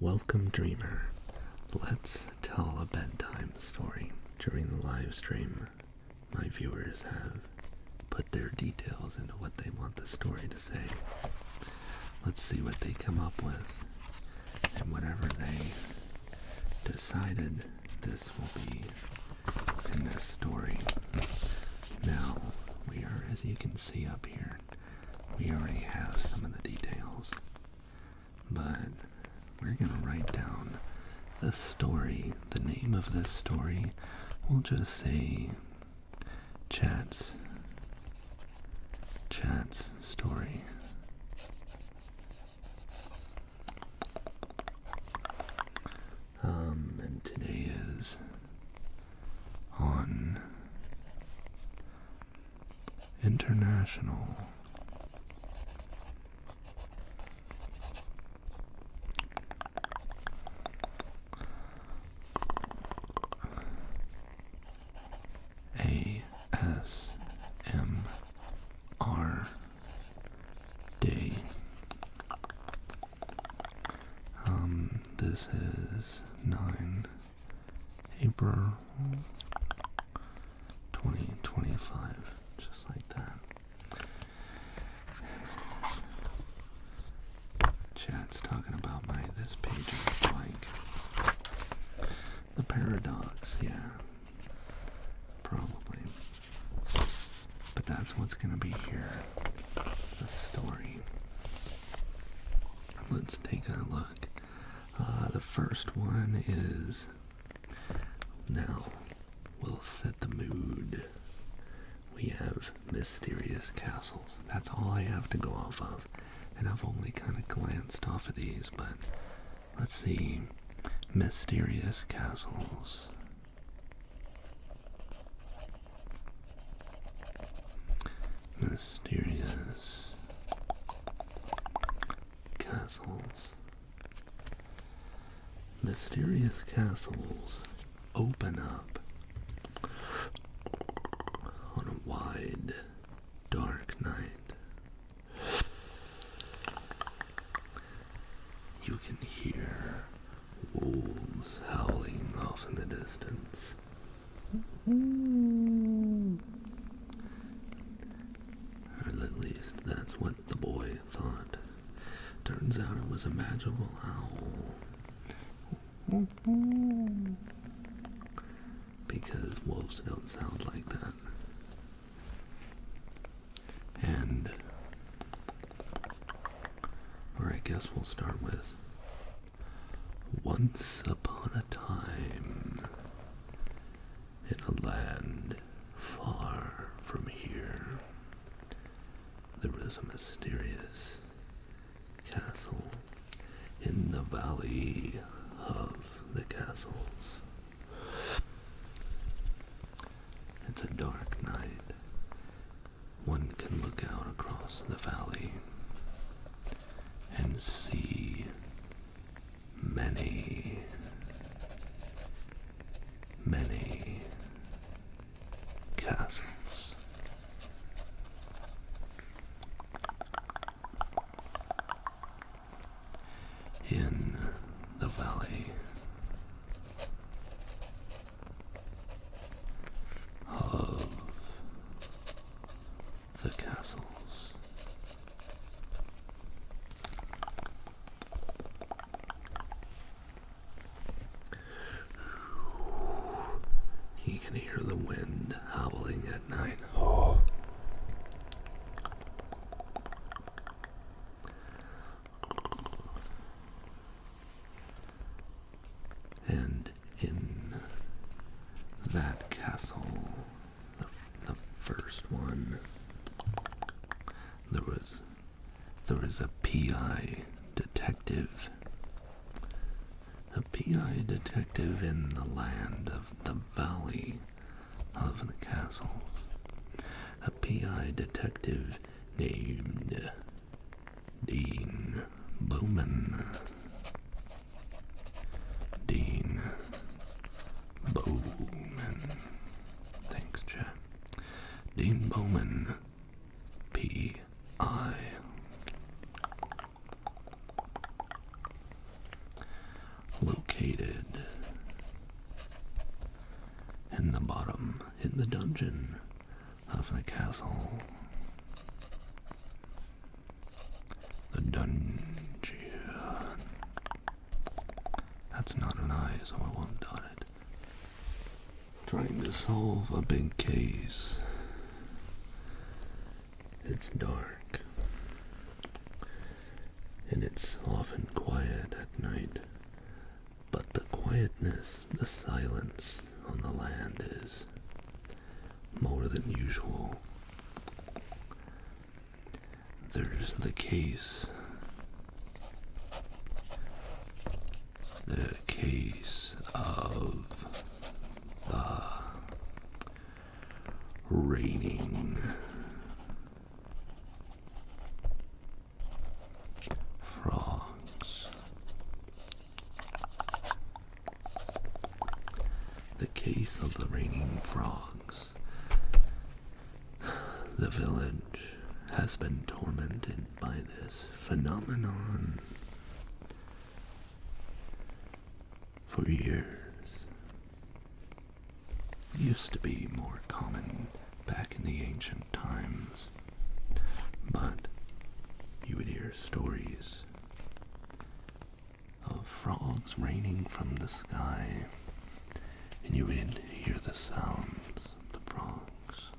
Welcome, dreamer. Let's tell a bedtime story. During the live stream, my viewers have put their details into what they want the story to say. Let's see what they come up with. And whatever they decided, this will be in this story. Now, we are, as you can see up here, we already have some of the details. But we're going to write down the story. The name of this story, we'll just say Chat's story. And today is on International ASMR Day. This is 9 April 2025, just like that. Chat's talking about this page is blank. The paradox, yeah. Probably. But that's what's gonna be here. The story. Let's take a look. The first one is, now we'll set the mood. We have mysterious castles. That's all I have to go off of. And I've only kind of glanced off of these, but let's see. Mysterious castles. Mysterious castles. Mysterious castles open up on a wide, dark night. You can hear wolves howling off in the distance. Or at least that's what the boy thought. Turns out it was a magical owl. Because wolves don't sound like that. And, or I guess we'll start with, once upon a time, in a land far from here, there was a mysterious castle in the valley of the castles. It's a dark night. One can look out across the valley and see many, many castles. In the valley of the castles, you can hear the wind howling at night. And in that castle, the first one, there was a PI detective. A PI detective in the land of the valley of the castles. A PI detective named Dean Bowman. Dean Bowman. Thanks, Chad. Dean Bowman, P.I. the dungeon of the castle. The dungeon. That's not an I, so I won't dot it. Trying to solve a big case. It's dark, and it's often quiet at night, but the quietness, the silence on the land is more than usual. There's the case of the raining frogs. The case of the raining frogs. The village has been tormented by this phenomenon for years. It used to be more common back in the ancient times, but you would hear stories of frogs raining from the sky, and you would hear the sounds of the frogs.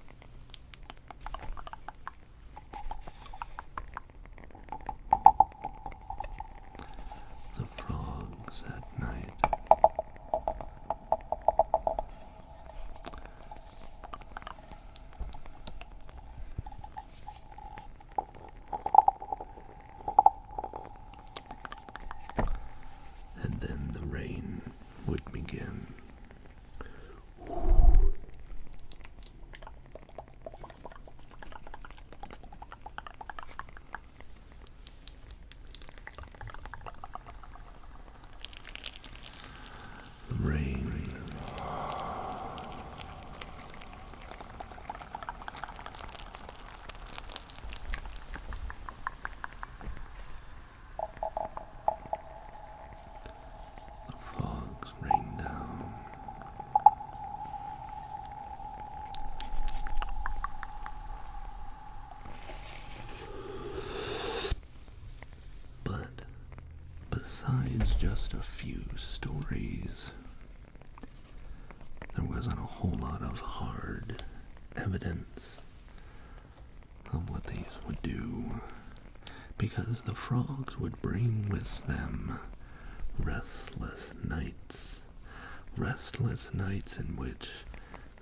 The frogs at night. And then the rain would begin. Rain. The frogs rain down. But besides just a few stories, there wasn't a whole lot of hard evidence of what these would do, because the frogs would bring with them restless nights in which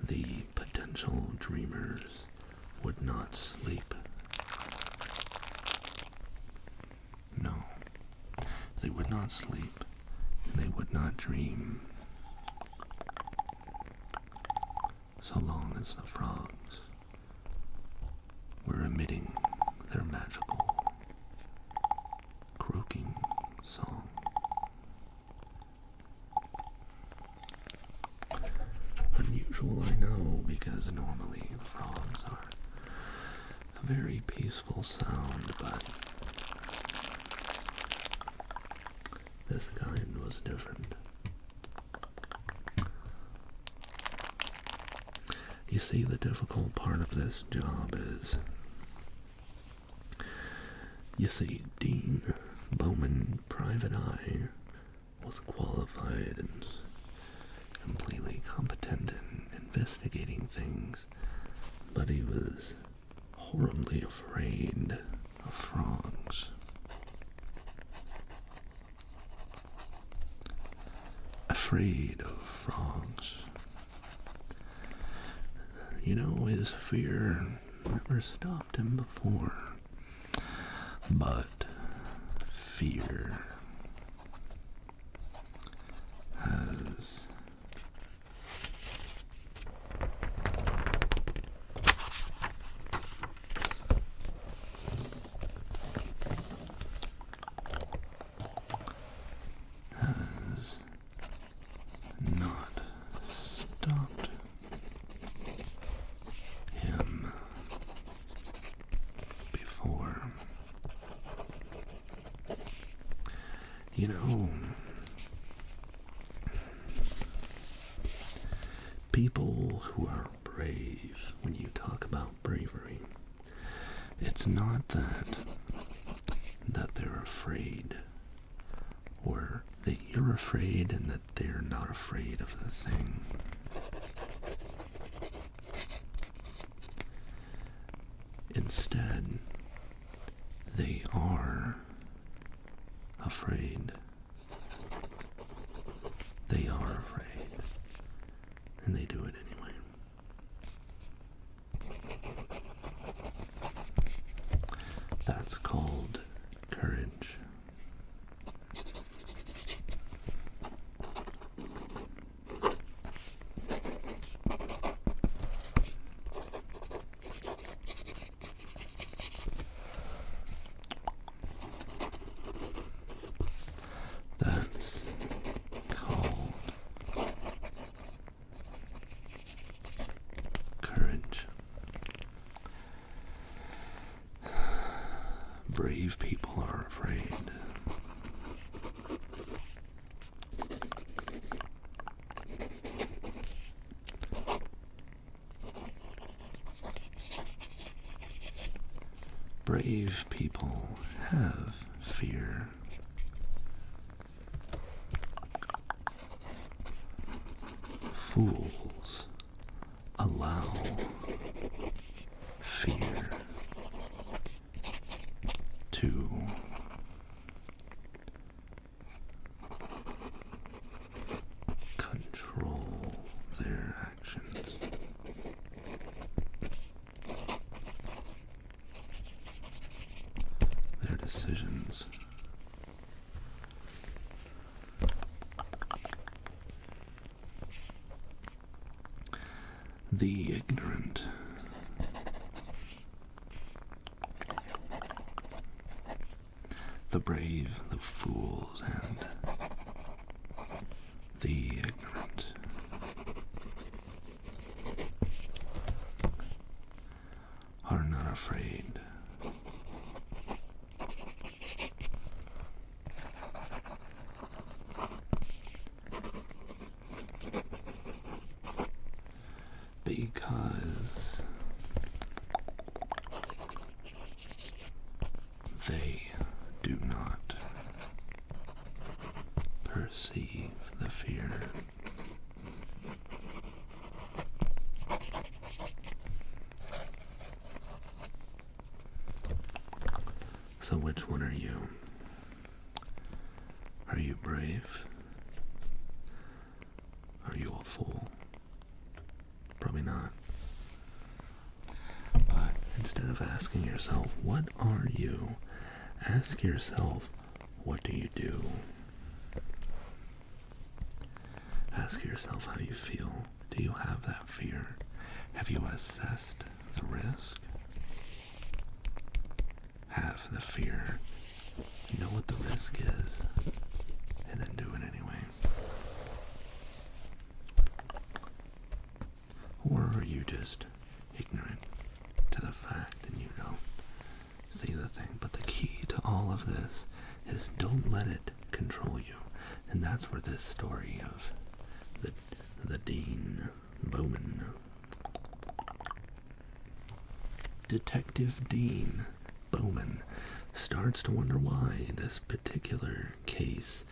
the potential dreamers would not sleep. No, they would not sleep, and they would not dream, so long as the frogs were emitting their magical croaking song. Unusual, I know, because normally the frogs are a very peaceful sound, but this kind was different. You see, the difficult part of this job is, you see, Dean Bowman, Private Eye, was qualified and completely competent in investigating things, but he was horribly afraid of frogs. Afraid of frogs. You know, his fear never stopped him before, but fear has not stopped him before. You know, people who are brave when you talk about bravery. It's not that they're afraid, or that you're afraid and that they're not afraid of the thing. Instead, they are afraid. They are afraid, and they do it anyway. That's called courage. That's called courage. Brave people are afraid. Brave people have fear. Fools allow fear to control their actions. Their decisions. The ignorant the brave, the fools, and the ignorant are not afraid. Because they do not perceive the fear. So which one are you? Are you brave? Are you a fool? Probably not. But instead of asking yourself, what are you? Ask yourself, what do you do? Ask yourself how you feel. Do you have that fear? Have you assessed the risk? Have the fear. Know what the risk is, and then do it anyway. Or are you just ignorant to the fact and you don't see the thing? But the key to all of this is don't let it control you. And that's where this story of the Dean Bowman, Detective Dean Bowman, starts to wonder why this particular case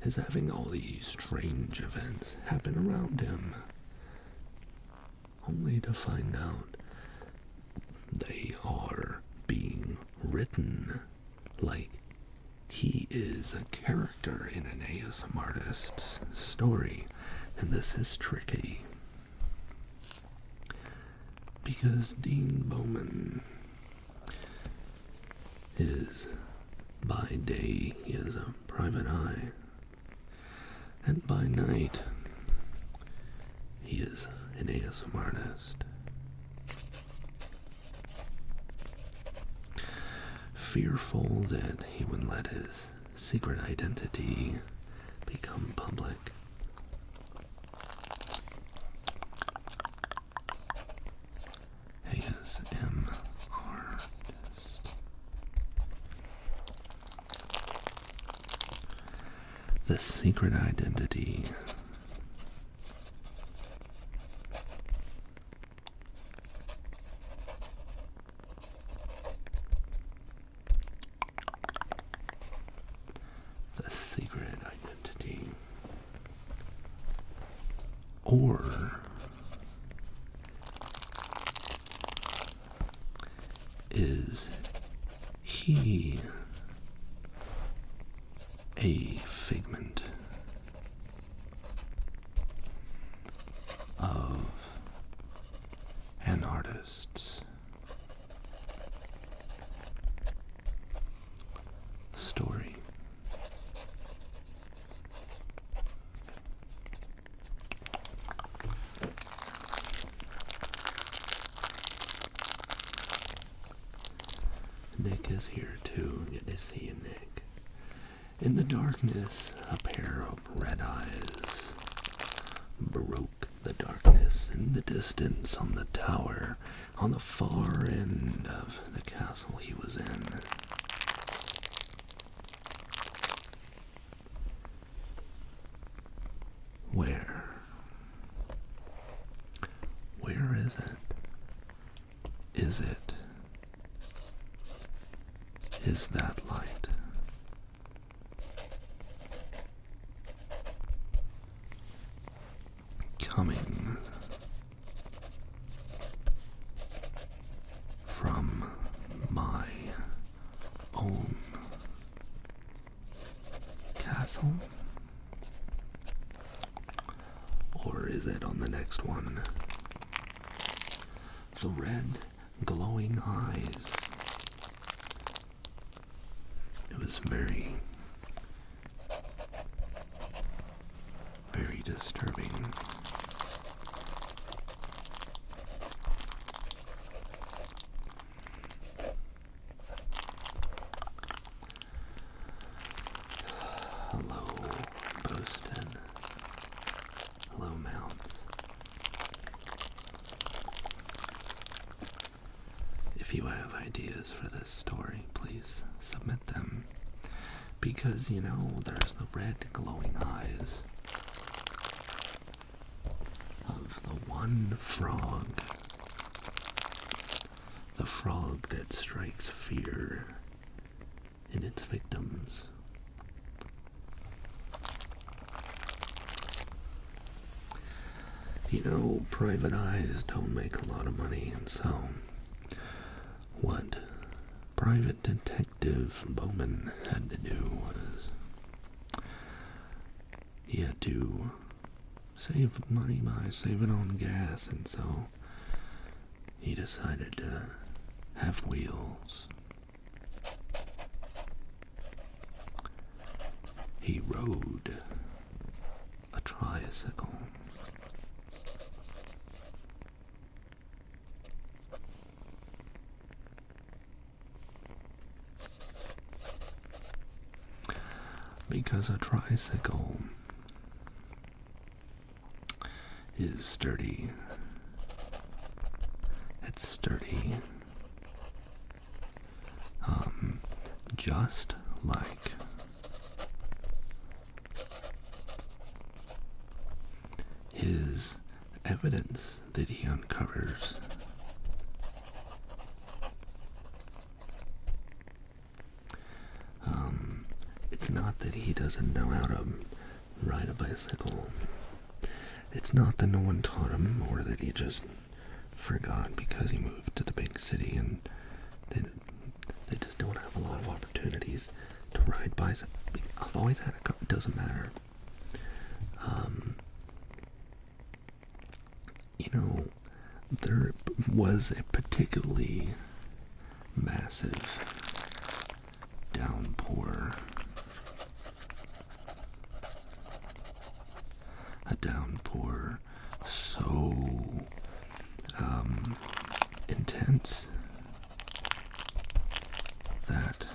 is having all these strange events happen around him, only to find out they are being written like he is a character in an ASM artist's story. And this is tricky, because Dean Bowman is, by day, he is a private eye, and by night, he is an ASM artist. Fearful that he would let his secret identity become public, ASM artist. The secret identity Or is he a figment of an artist's story? Nick is here too. Good to see you, Nick. In the darkness, a pair of red eyes broke the darkness in the distance on the tower on the far end of the castle he was in. Where? Where is it? Is it? Is that light? Coming from my own castle? Or is it on the next one? The red glowing eyes. It was very, very disturbing. Hello, Boston. Hello, Mounts. If you have ideas for this story, please submit them. Because, you know, there's the red glowing eyes of the one frog. The frog that strikes fear in its victims. You know, private eyes don't make a lot of money, and so what Private Detective Bowman had to do was he had to save money by saving on gas, and so he decided to have wheels. He rode a tricycle. Because a tricycle is sturdy. It's sturdy. Just like his evidence that he uncovers. It's not that he doesn't know how to ride a bicycle. It's not that no one taught him, or that he just forgot because he moved to the big city and they just don't have a lot of opportunities to ride bicycles. I've always had a car, it doesn't matter. You know, there was a particularly massive downpour. A downpour so intense that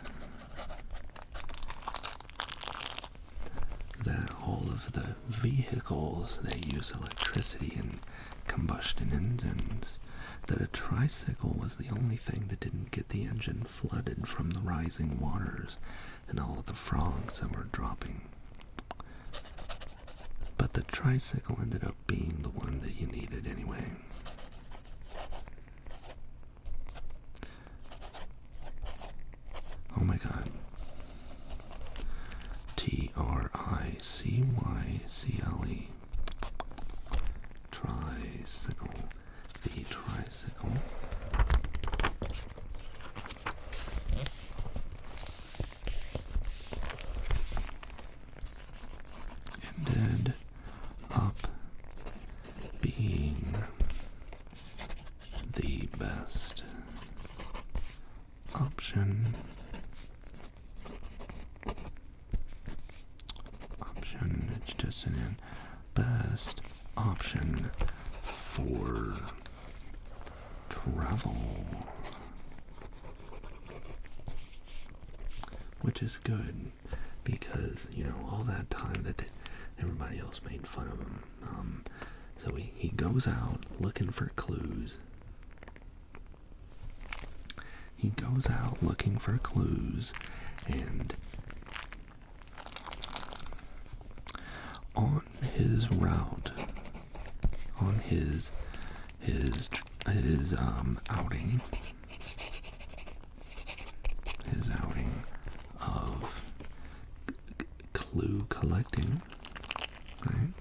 all of the vehicles, they use electricity and combustion engines, that a tricycle was the only thing that didn't get the engine flooded from the rising waters and all of the frogs that were dropping. But the tricycle ended up being the one that you needed anyway. Oh my god. Tricycle. tricycle. The tricycle ended up being the best option. It's just an best option for travel, which is good because, you know, all that time that everybody else made fun of him. So he goes out looking for clues. He goes out looking for clues, and on his route, on his outing, of clue collecting, right?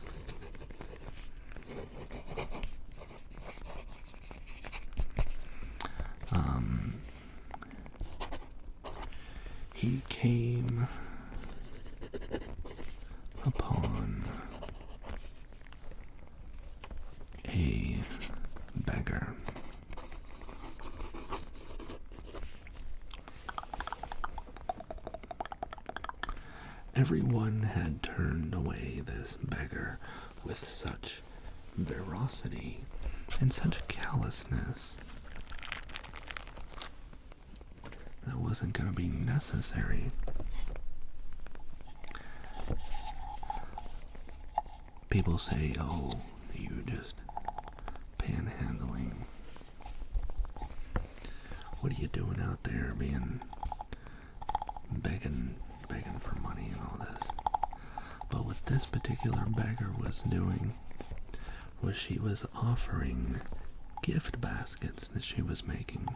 He came upon a beggar. Everyone had turned away this beggar with such ferocity and such callousness. That wasn't going to be necessary. People say, oh, you just panhandling. What are you doing out there begging for money and all this? But what this particular beggar was doing was she was offering gift baskets that she was making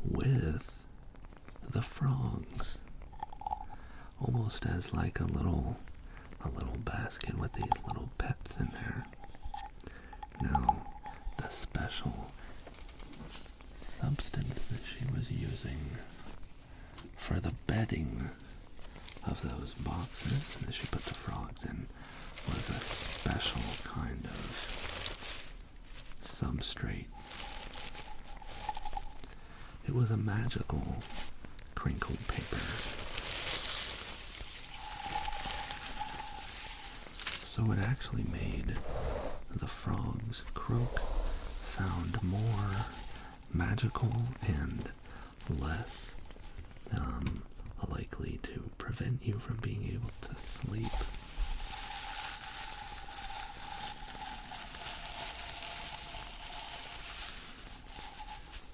with the frogs, almost as like a little basket with these little pets in there. Now, the special substance that she was using for the bedding of those boxes that she put the frogs in was a special kind of substrate. It was a magical crinkled paper. So it actually made the frogs croak sound more magical and less likely to prevent you from being able to sleep.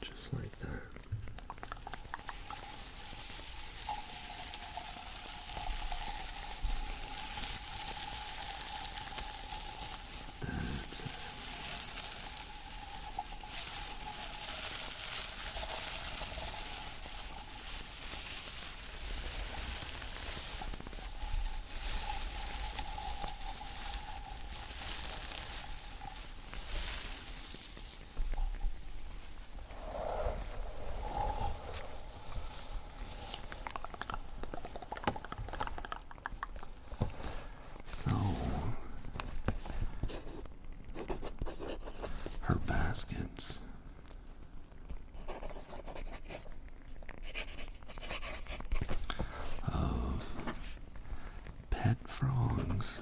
Just like that. So, her baskets of pet frogs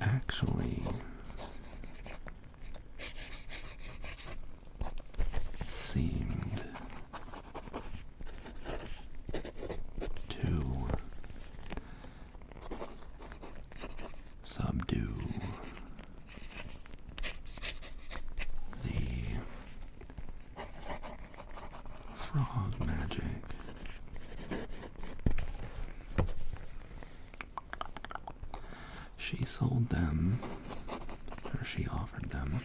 actually seemed to subdue the frog magic. She sold them, or she offered them,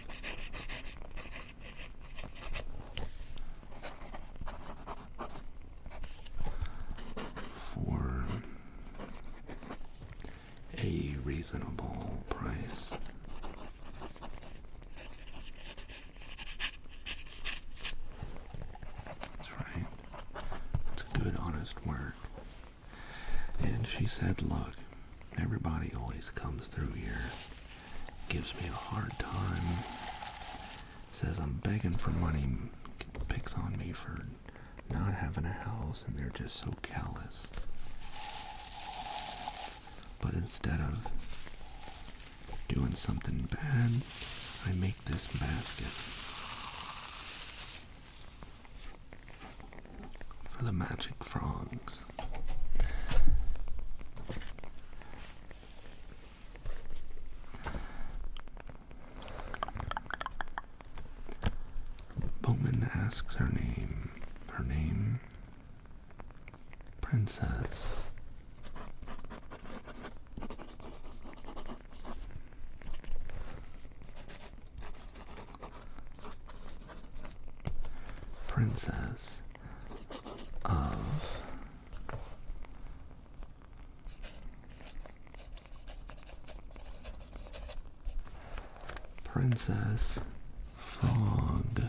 reasonable price. That's right. It's good, honest work. And she said, look, everybody always comes through here, gives me a hard time, says I'm begging for money, picks on me for not having a house, and they're just so callous. But instead of doing something bad, I make this basket for the magic frogs. Bowman asks her name. Her name, Princess. Princess of Princess Frog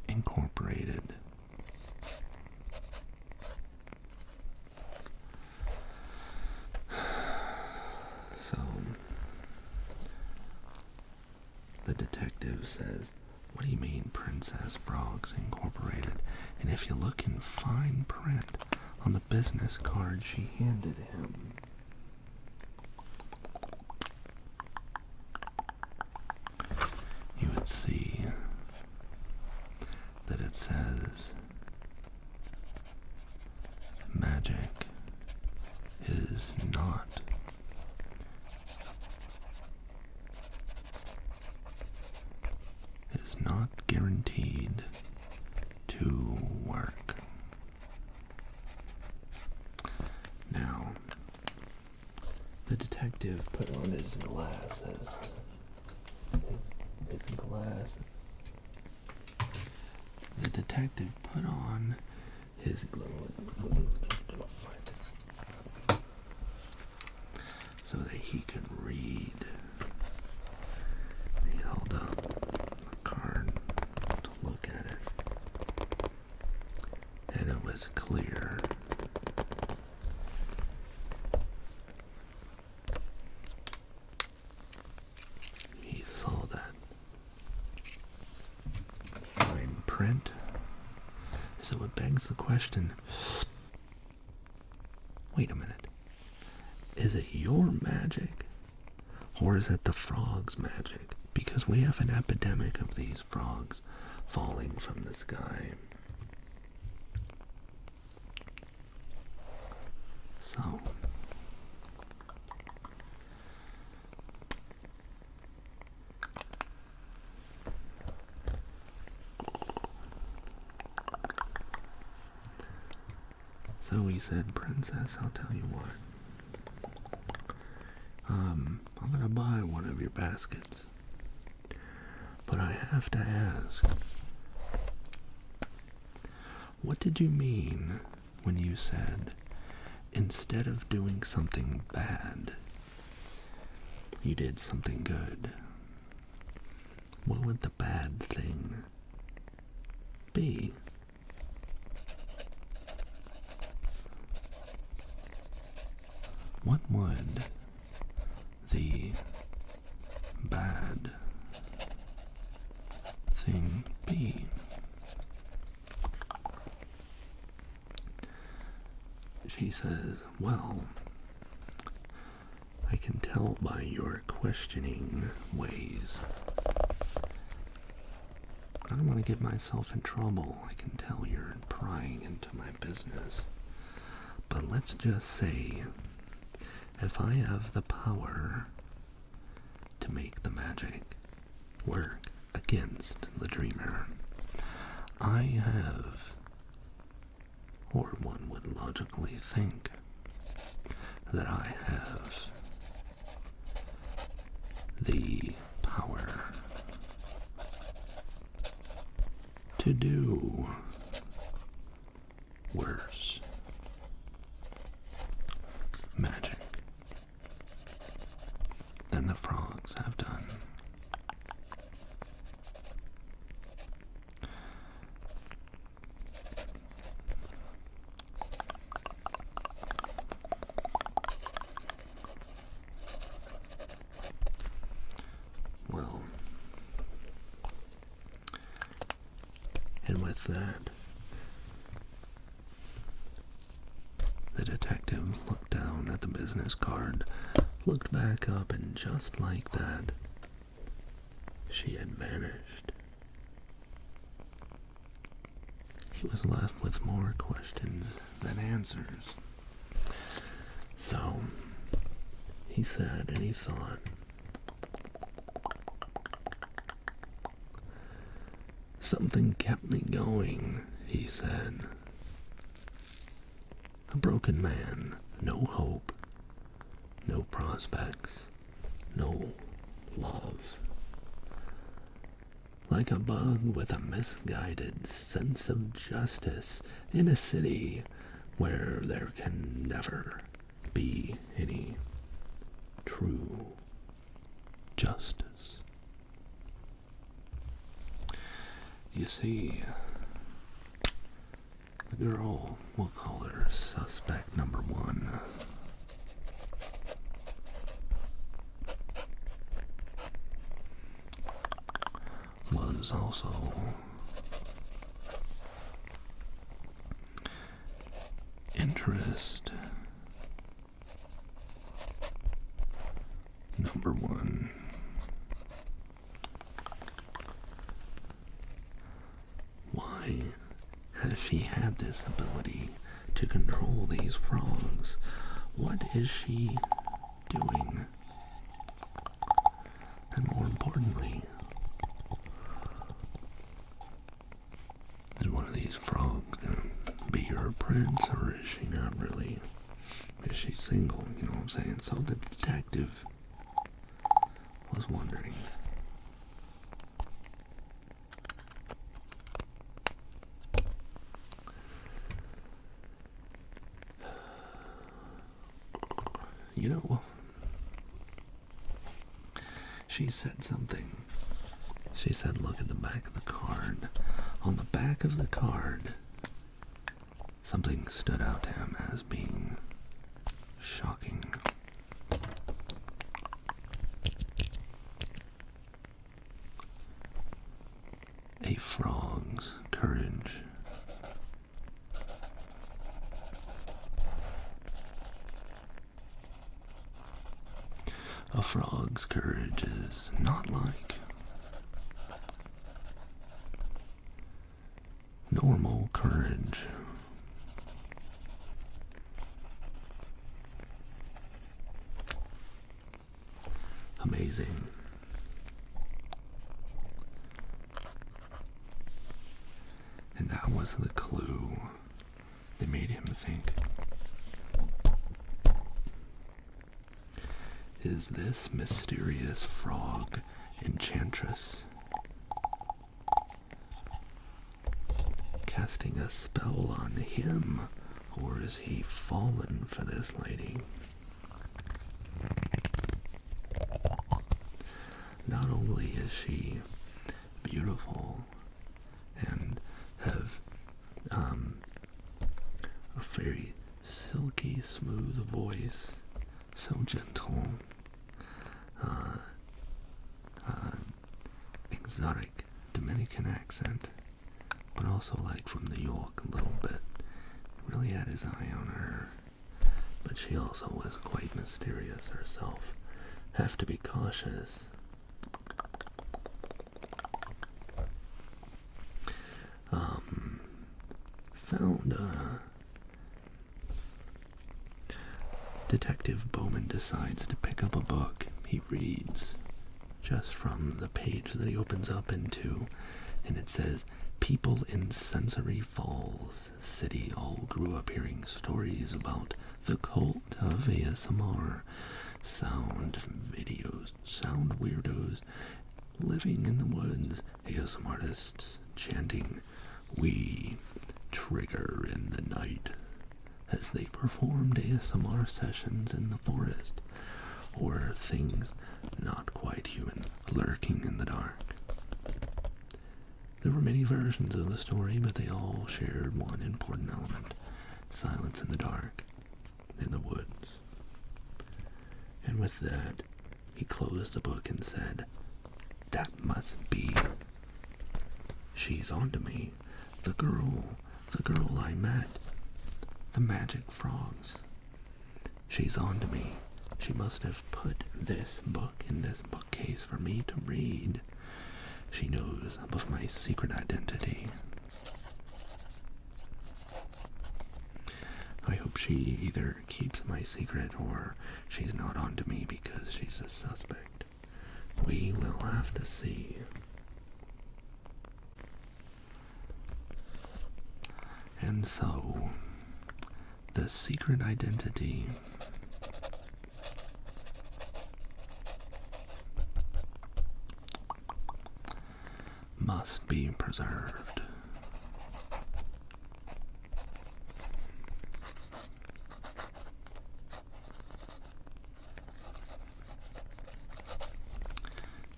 Incorporated. So the detective says, what do you mean Princess Frogs Incorporated? And if you look in fine print on the business card she handed him, you would see that it says magic is not guaranteed to work. Now, the detective put on his glasses. His glasses. The detective put on his so that he could read. He held up the card to look at it, and it was clear. He saw that fine print. So it begs the question, wait a minute, is it your magic, or is it the frog's magic? Because we have an epidemic of these frogs falling from the sky. So, he said, Princess, I'll tell you what. I'm gonna buy one of your baskets. But I have to ask, what did you mean when you said, instead of doing something bad, you did something good? What would the bad thing be? What would the bad thing be? She says, well, I can tell by your questioning ways. I don't want to get myself in trouble. I can tell you're prying into my business. But let's just say, if I have the power to make the magic work against the dreamer, I have, or one would logically think, that I have the power to do worse. And with that, the detective looked down at the business card, looked back up, and just like that, she had vanished. He was left with more questions than answers. So, he sat and he thought. Something kept me going, he said. A broken man, no hope, no prospects, no love. Like a bug with a misguided sense of justice in a city where there can never be any true justice. You see, the girl, we'll call her suspect number one, was also interest number one. Why has she had this ability to control these frogs? What is she doing? And more importantly, is one of these frogs gonna be her prince, or is she not really? Is she single? You know what I'm saying? So the detective was wondering. You know, she said something. She said, look at the back of the card. On the back of the card, something stood out to him as being shocking. A frog's courage. A frog's courage is not like normal courage. Amazing. And that was the clue that made him think. Is this mysterious frog enchantress casting a spell on him, or is he fallen for this lady? Not only is she beautiful and have a very silky smooth voice, so gentle, exotic Dominican accent, but also like from New York a little bit. Really had his eye on her, but she also was quite mysterious herself. Have to be cautious. Found Detective Bowman decides to pick up a book. He reads just from the page that he opens up into, and it says, people in Sensory Falls City all grew up hearing stories about the cult of ASMR, sound videos, sound weirdos living in the woods, ASMR artists chanting, "We trigger in the night," as they performed ASMR sessions in the forest, or things not quite human lurking in the dark. There were many versions of the story, but they all shared one important element: silence in the dark, in the woods. And with that, he closed the book and said, "That must be. She's onto me. the girl I met, the magic frogs. She's on to me. She must have put this book in this bookcase for me to read. She knows of my secret identity. I hope she either keeps my secret or she's not on to me because she's a suspect. We will have to see. And so, the secret identity must be preserved.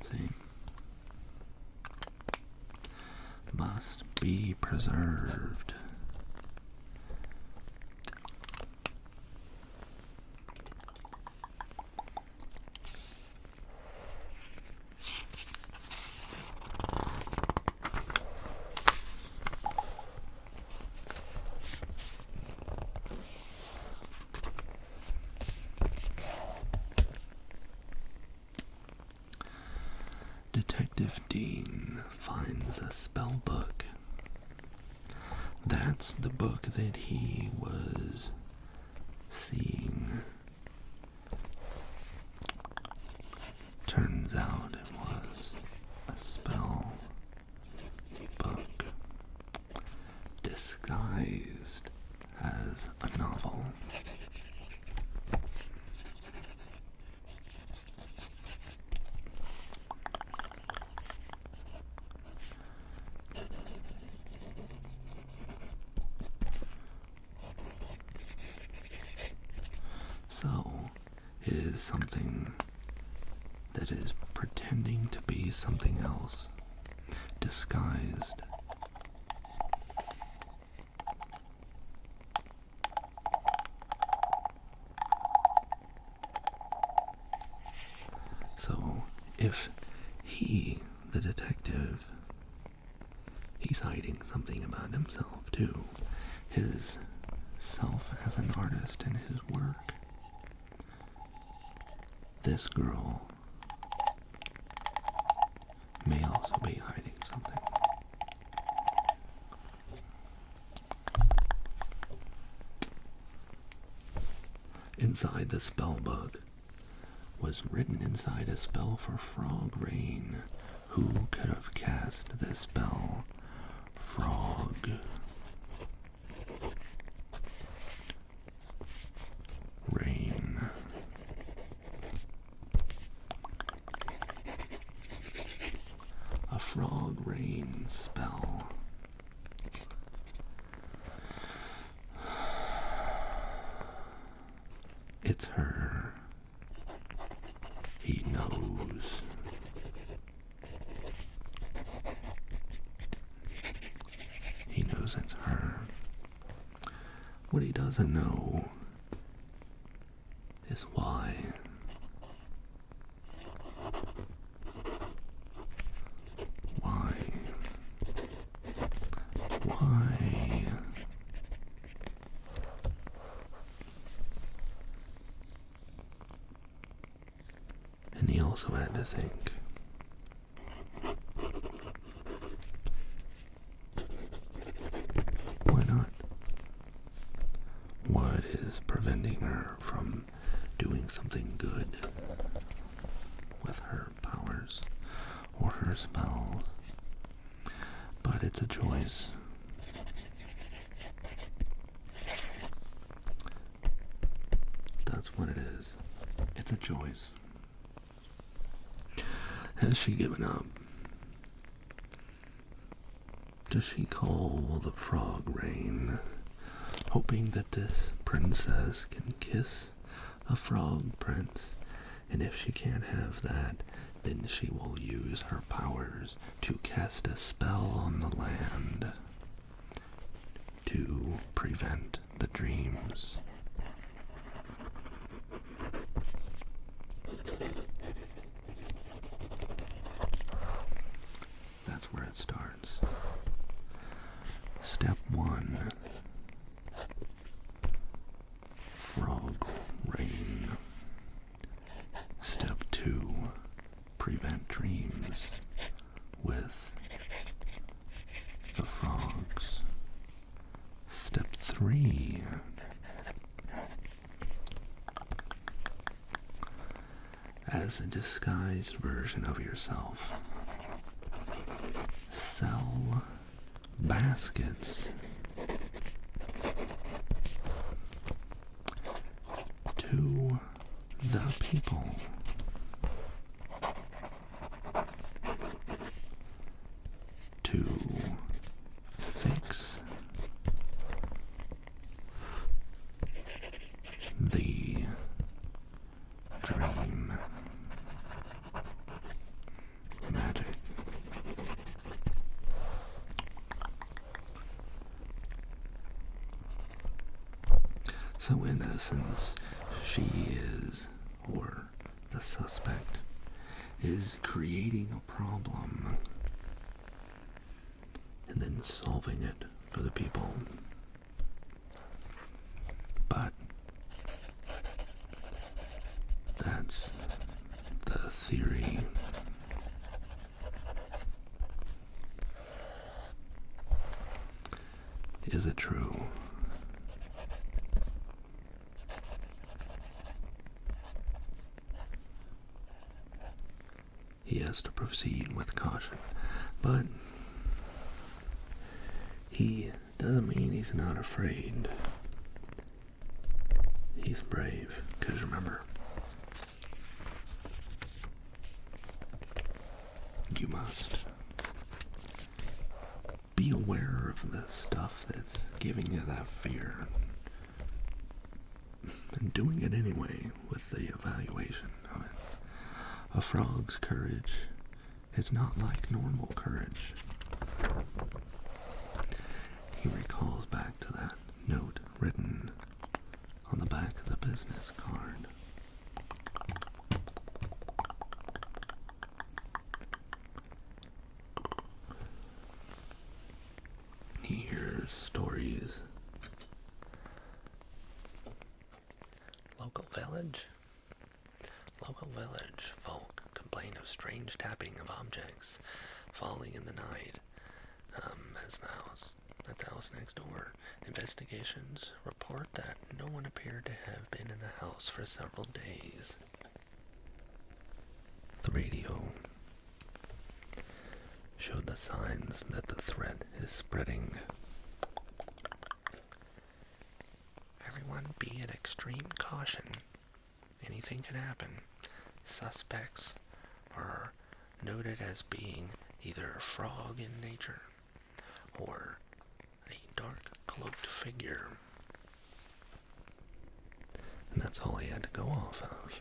See? Must be preserved. Detective Dean finds a spell book. That's the book that he was seeing. Turns out it was a spell book disguised as a novel. So, it is something that is pretending to be something else, disguised. So, if he, the detective, he's hiding something about himself too, his self as an artist and his work. This girl may also be hiding something. Inside the spell book was written inside a spell for frog rain. Who could have cast this spell? Frog. Rain. A frog rain spell. It's her. He knows. He knows it's her. What he doesn't know is why. Why? Why? And he also had to think. Why not? What is preventing her from doing something good with her powers or her spells? But it's a choice. That's what it is. It's a choice. Has she given up? Does she call the frog rain, hoping that this princess can kiss a frog prince? And if she can't have that, then she will use her powers to cast a spell on the land to prevent the dreams. That's where it starts. the frogs. Step 3. As a disguised version of yourself, sell baskets to the people. To fix the dream magic. So in essence, she is, or the suspect, is creating a problem and then solving it for the people. But that's the theory. Is it true? He has to proceed with caution, but he doesn't mean he's not afraid. He's brave, because remember, you must be aware of the stuff that's giving you that fear, and doing it anyway with the evaluation of it. A frog's courage is not like normal courage. He recalls back to that note written on the back of the business card. He hears stories. Local village folk complain of strange tapping of objects falling in the night. At the house next door, investigations report that no one appeared to have been in the house for several days. The radio showed the signs that the threat is spreading. Everyone be at extreme caution. Anything can happen. Suspects are noted as being either a frog in nature or a dark cloaked figure. And that's all he had to go off of.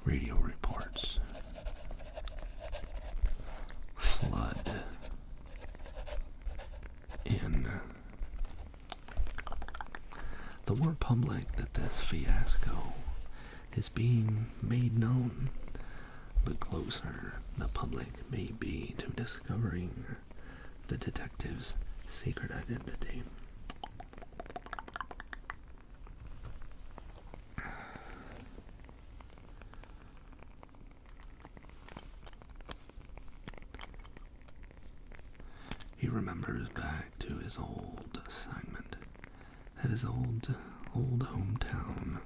Radio reports. Flood in. The more public that this fiasco is being made known, the closer the public may be to discovering the detective's secret identity. He remembers back to his old assignment at his old hometown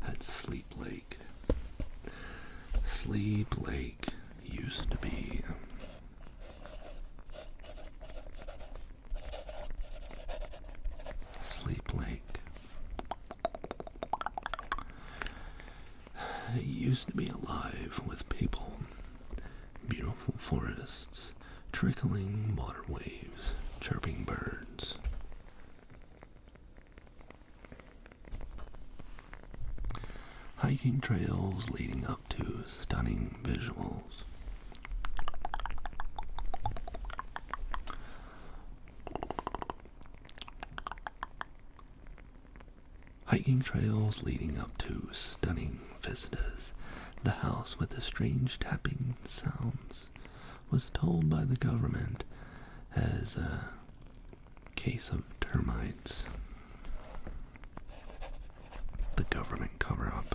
at Sleep Lake. Sleep Lake used to be Sleep Lake. It used to be alive with people, beautiful forests, trickling water waves, chirping birds. Hiking trails leading up to stunning visuals. Hiking trails leading up to stunning vistas. The house with the strange tapping sounds was told by the government as a case of termites. The government cover-up.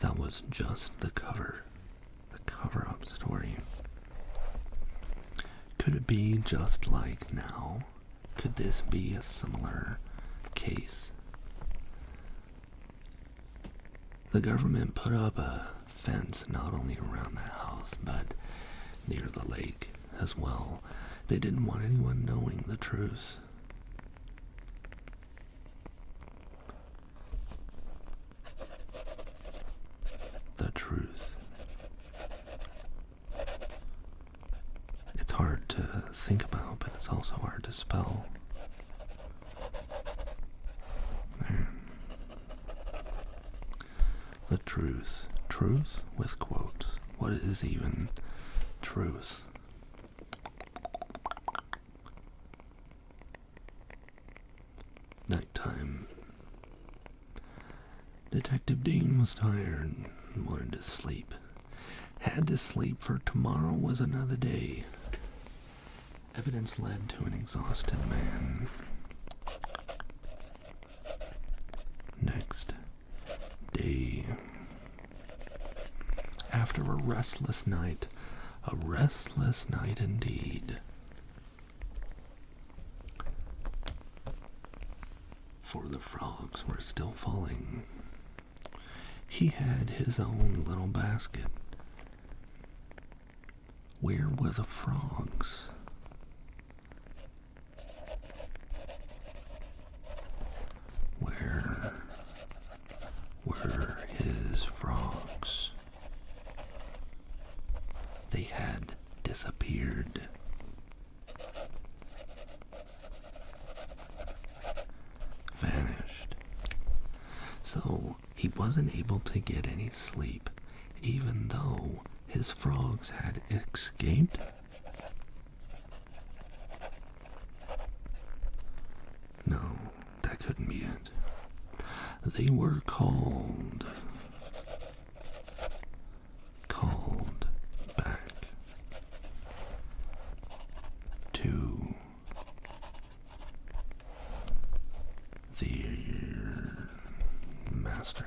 that was just the cover-up story. Could it be just like now? Could this be a similar case? The government put up a fence not only around the house, but near the lake as well. They didn't want anyone knowing the truth. The truth. It's hard to think about, but it's also hard to spell. There. The truth. Truth with quotes. What is even truth? Nighttime. Detective Dean was tired and wanted to sleep. Had to sleep, for tomorrow was another day. Evidence led to an exhausted man. Next day. After a restless night indeed. For the frogs were still falling. He had his own little basket. Where were the frogs? Where were his frogs? They had disappeared. Vanished. So he wasn't able to get any sleep, even though his frogs had escaped. No, that couldn't be it. They were called back to their master.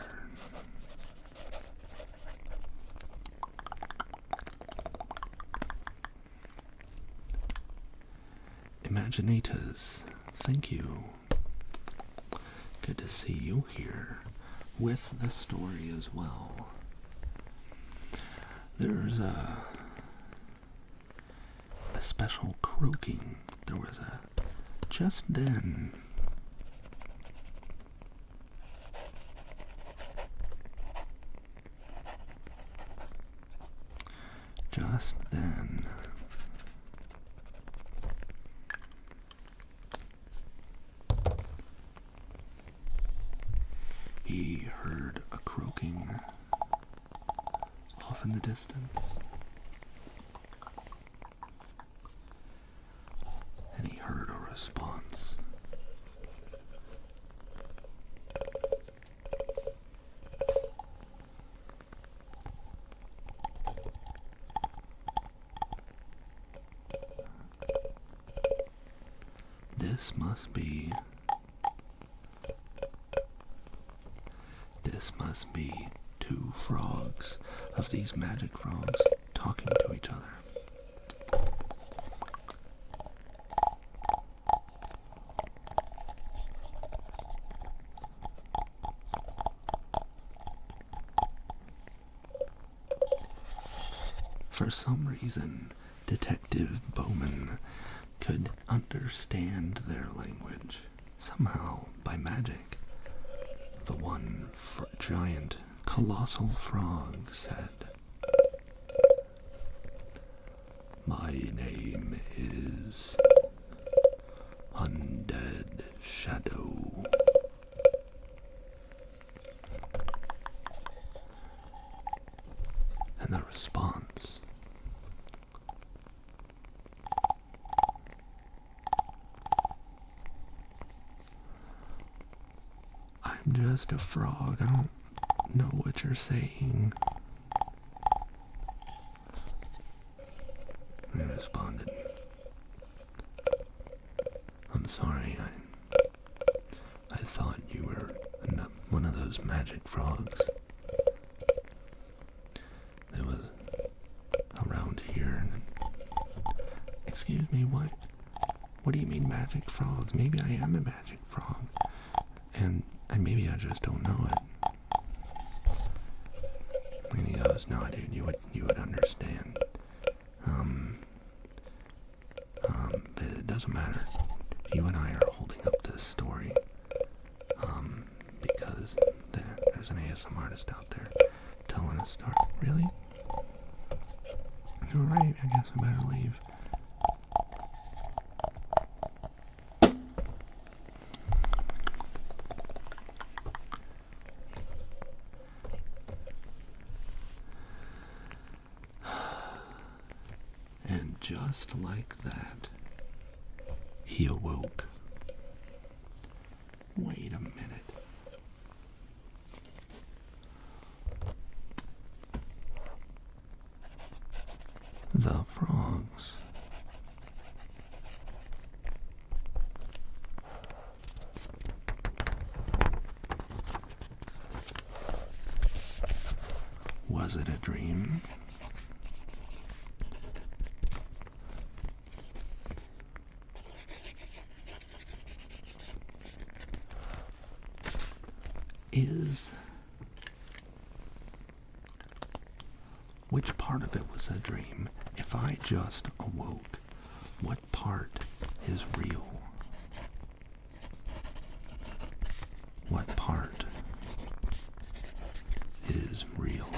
Imaginators, thank you. Good to see you here with the story as well. There's a special croaking. There was a just then. Just then. He heard a croaking off in the distance. And he heard a response. This must be two frogs of these magic frogs talking to each other. For some reason, Detective Bowman could understand their language, somehow by magic. The one giant, colossal frog said, "My name is Undead Shadow." And the response, "I'm just a frog. I don't know what you're saying." He responded, "I'm sorry, I thought you were one of those magic frogs. what do you mean magic frogs? Maybe I am a magic frog. And maybe I just don't know it. And he goes, no, dude, you would understand. But it doesn't matter. You and I are holding up this story. Because there's an ASM artist out there telling a story. Really? Alright, I guess I better leave. And just like that, he awoke. Wait a minute. The frogs. Was it a dream? Which part of it was a dream? If I just awoke, what part is real? What part is real?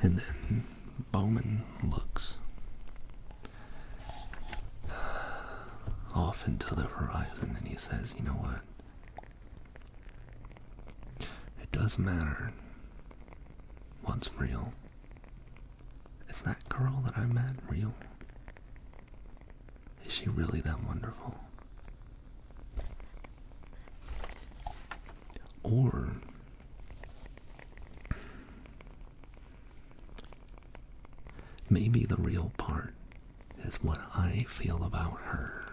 And then Bowman looks off into the horizon and he says, you know what? It doesn't matter what's real. Is that girl that I met real? Is she really that wonderful? Or maybe the real part is what I feel about her.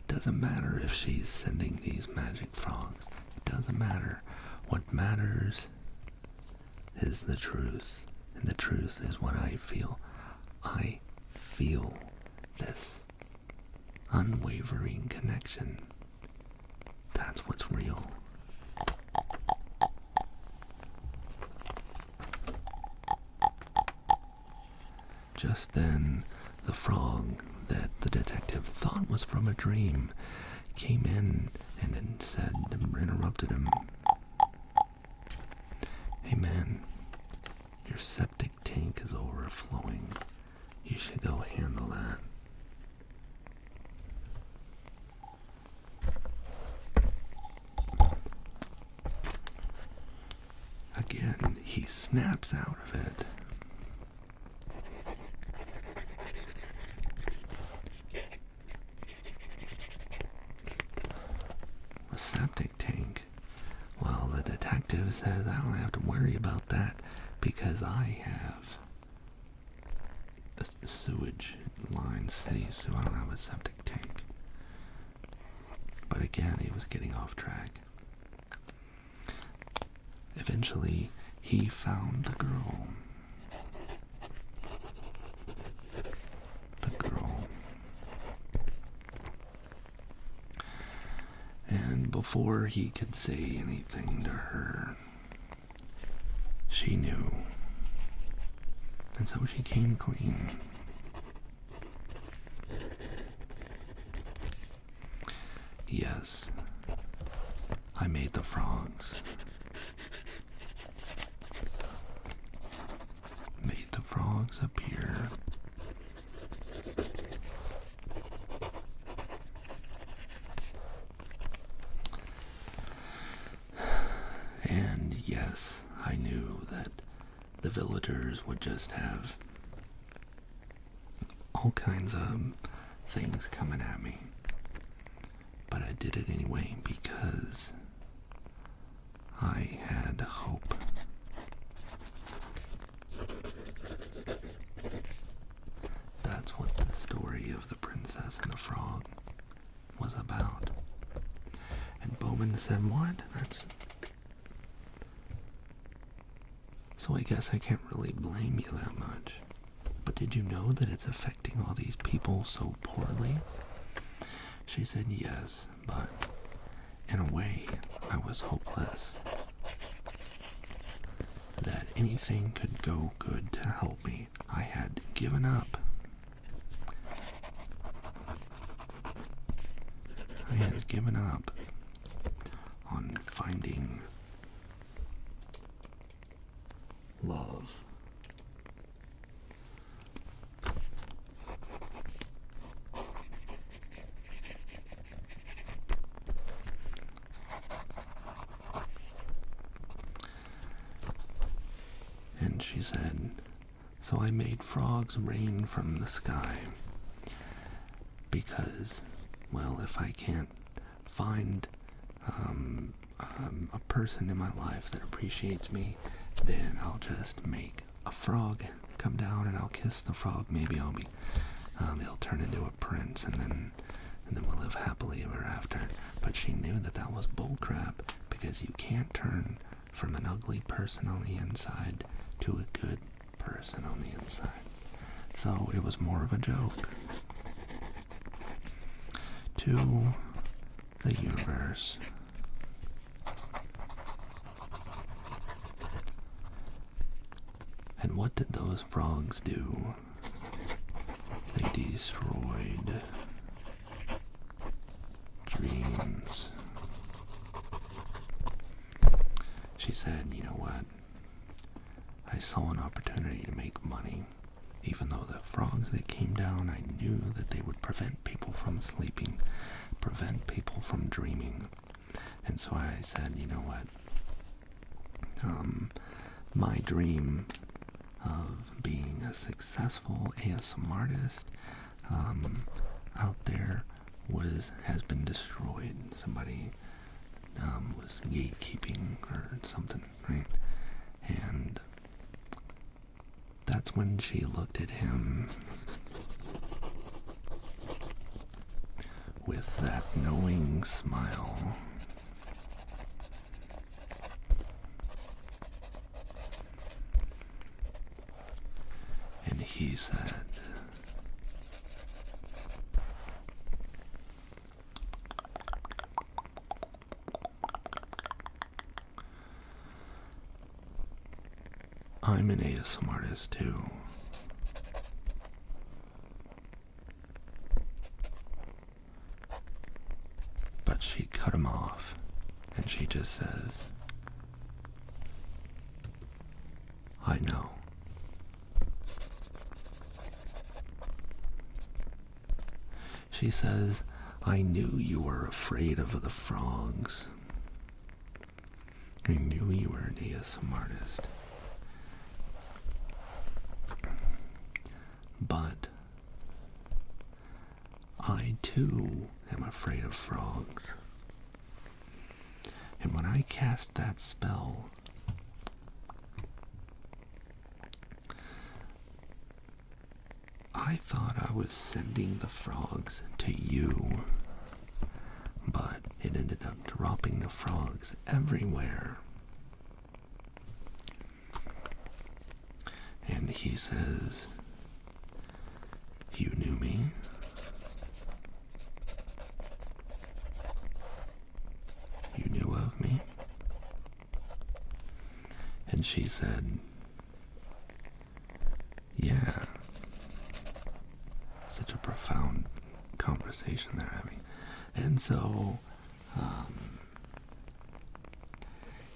It doesn't matter if she's sending these magic frogs. It doesn't matter. What matters is the truth. And the truth is what I feel. I feel this unwavering connection. That's what's real. Just then, the frog that the detective thought was from a dream came in and then said, interrupted him. Hey man, your septic tank is overflowing. You should go handle that. Again, he snaps out of it. A septic tank? Well, the detective says I don't have to worry about that because I have a sewage line, city, so I don't have a septic tank. But again, he was getting off track. Eventually, he found the girl. And before he could say anything to her, she knew. And so she came clean. Yes, I made the frogs. Made the frogs appear. And yes, I knew that the villagers would just have all kinds of things coming at me. But I did it anyway because I had hope. That's what the story of the Princess and the Frog was about. And Bowman said, what? That's So I guess I can't really blame you that much. But did you know that it's affecting all these people so poorly? She said yes, but in a way, I was hopeless. That anything could go good to help me. I had given up. I had given up on finding love. And she said, so I made frogs rain from the sky because, well, if I can't find a person in my life that appreciates me, then I'll just make a frog come down and I'll kiss the frog. Maybe I'll be, it'll turn into a prince, and then we'll live happily ever after. But she knew that that was bullcrap, because you can't turn from an ugly person on the inside to a good person on the inside. So it was more of a joke to the universe. And what did those frogs do? They destroyed dreams. She said, you know what? I saw an opportunity to make money. Even though the frogs that came down, I knew that they would prevent people from sleeping, prevent people from dreaming. And so I said, you know what? My dream of being a successful ASM artist out there has been destroyed. Somebody was gatekeeping or something, right? And that's when she looked at him with that knowing smile. And he said, I'm an ASM artist too. But she cut him off, and she just says, I know. She says, I knew you were afraid of the frogs. I knew you were an ASM artist. But I too am afraid of frogs. And when I cast that spell, I thought I was sending the frogs to you, but it ended up dropping the frogs everywhere. And he says, you knew me? You knew of me? And she said, yeah. Such a profound conversation they're having. And so,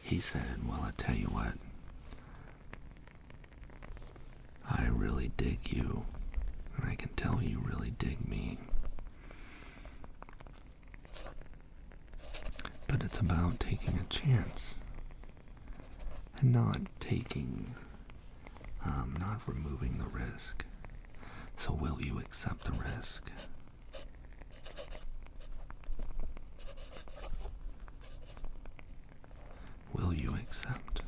he said, well, I tell you what, I really dig you, and I can tell you really dig me. But it's about taking a chance, and not removing the risk. So will you accept the risk? Will you accept?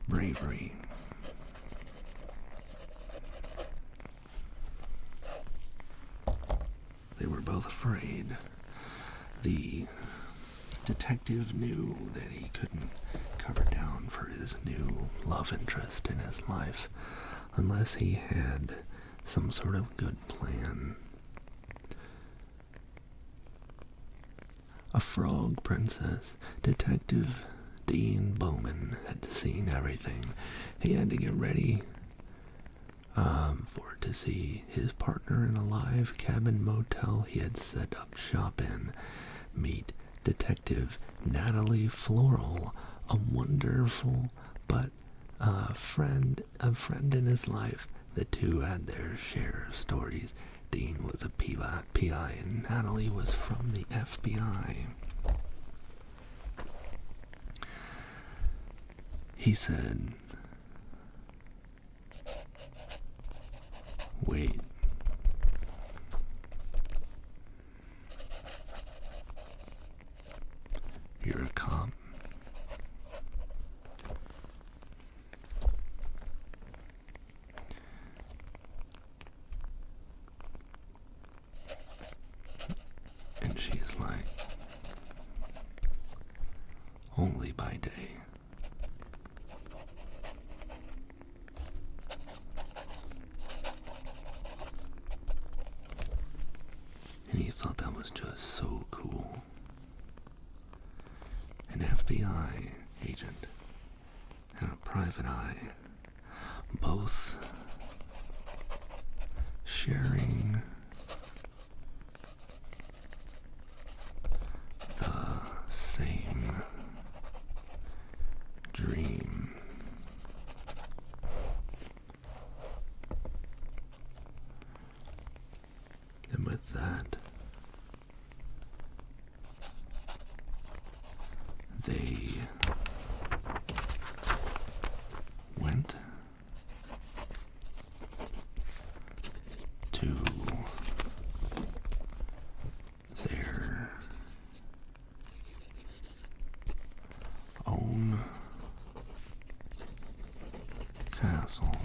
Bravery. They were both afraid. The detective knew that he couldn't cover down for his new love interest in his life unless he had some sort of good plan. A frog princess, Detective Dean Bowman, had seen everything. He had to get ready to see his partner in a live cabin motel he had set up shop in. Meet Detective Natalie Floral, a wonderful but friend in his life. The two had their share of stories. Dean was a PI and Natalie was from the FBI. He said, "Wait. You're a cop?" And she's like, "Only by day." And he thought that was just so cool. An FBI agent and a private eye, both sharing the same dream. And with that, they went to their own castle.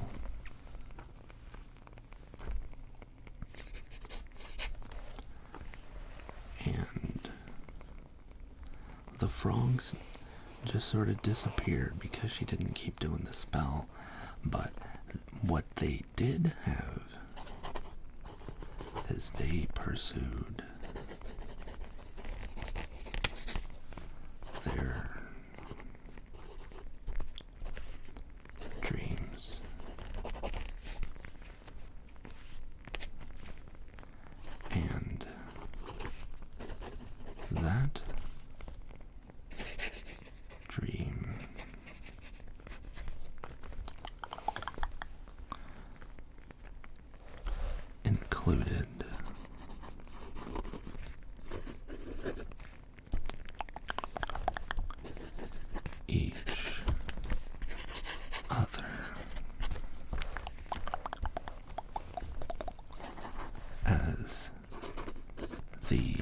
And the frogs just sort of disappeared because she didn't keep doing the spell. But what they did have is they pursued their dreams. And that dream included each other as the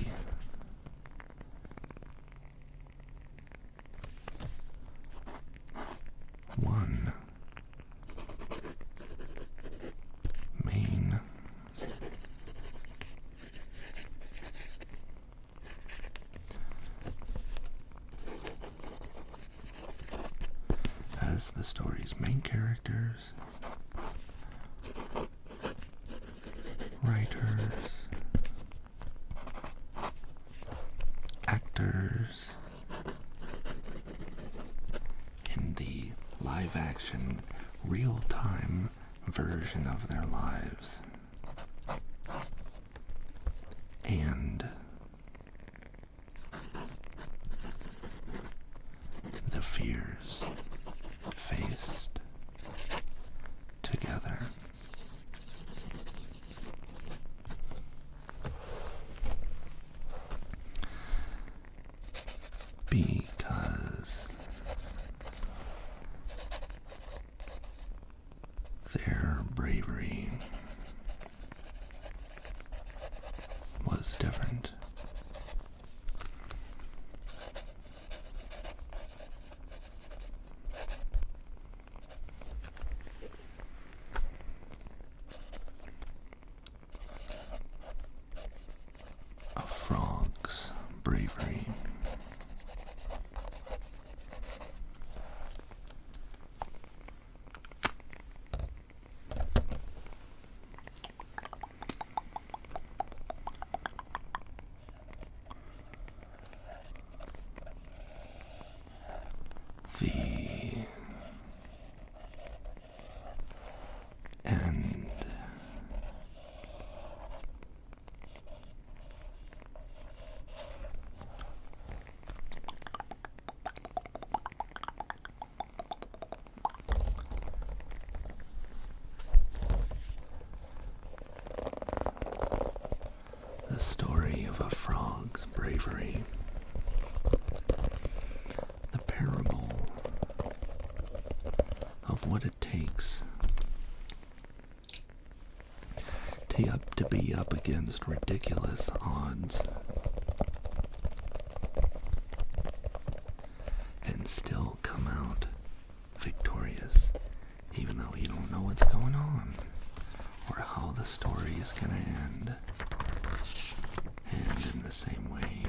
one main as the story's main characters, writers, actors in the live-action, real-time version of their lives. And the fears faced together. Because their bravery was different. A frog's bravery dog's bravery. The parable of what it takes to be up against ridiculous odds and still come out victorious, even though you don't know what's going on or how the story is going to end. And in the same way,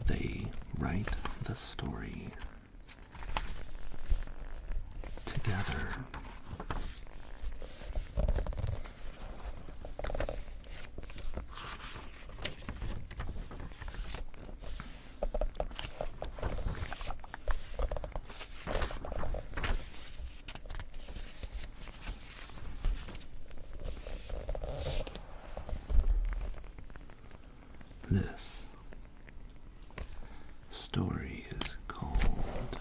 they write the story together. This story is called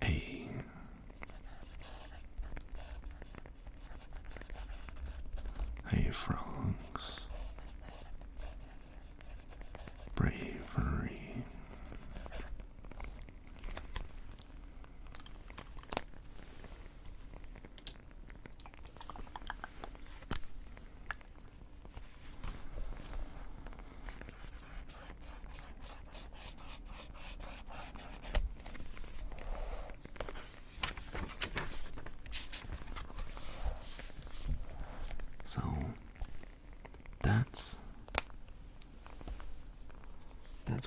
A Frog's Bravery. So that's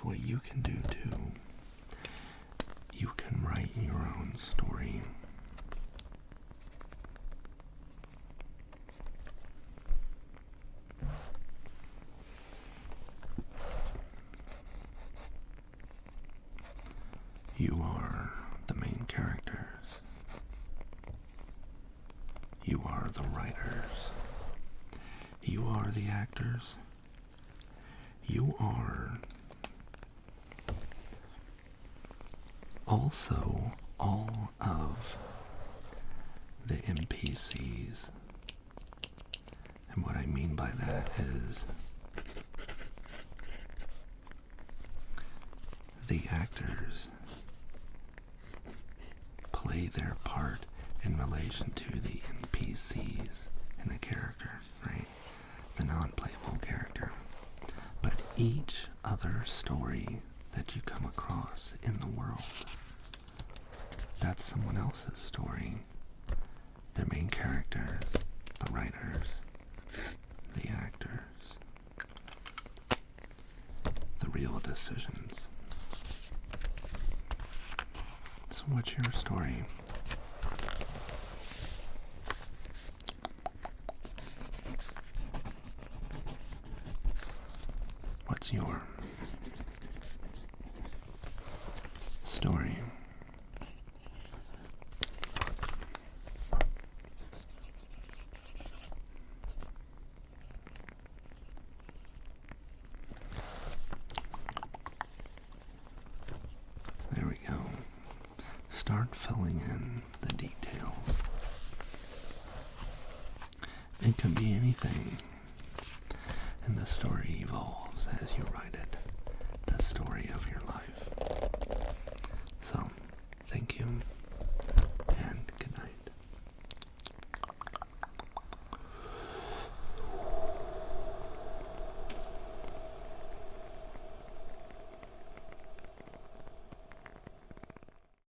what you can do too. You can write your own story. You are the main characters. You are the writers. You are the actors. You are also all of the NPCs. And what I mean by that is the actors play their part in relation to the NPCs in the character, right? The non-playable character. But each other story that you come across in the world, that's someone else's story. The main characters, the writers, the actors, the real decisions. So what's your story? What's your story? There we go. Start filling in the details. It can be anything, and the story evolves as you write it. The story of your